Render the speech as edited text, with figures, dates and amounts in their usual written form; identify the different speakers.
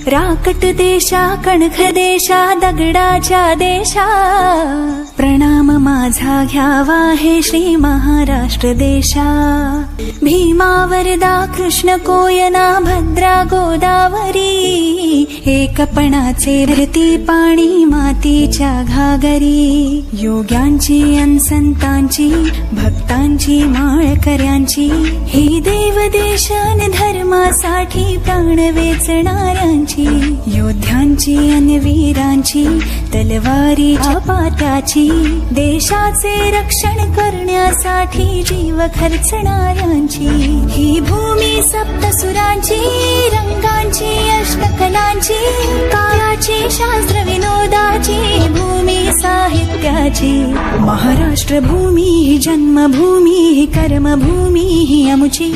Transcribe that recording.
Speaker 1: राकट देशा कणख देशा दगडाच्या देशा, प्रणाम माझा घ्यावा हे श्री महाराष्ट्र देशा। भीमा वरदा कृष्ण कोयना भद्रा गोदावरी, एकपणाचे भरती पाणी मातीच्या घागरी। योग्यांची अन संतांची भक्तांची माळकऱ्यांची, ही देव देशान धर्मासाठी प्राण वेचणाऱ्यांची। योद्ध्यांची अन वीरांची तलवारीच्या पाट्याची, देशाचे रक्षण करण्यासाठी जीव खर्चणाऱ्यांची। ही भूमी सप्तसुरांची, रंगांची अष्टकलांची, काळाची शास्त्र विनोदाची, भूमी साहित्याची। महाराष्ट्र भूमी ही जन्मभूमी ही कर्मभूमी ही आमुची,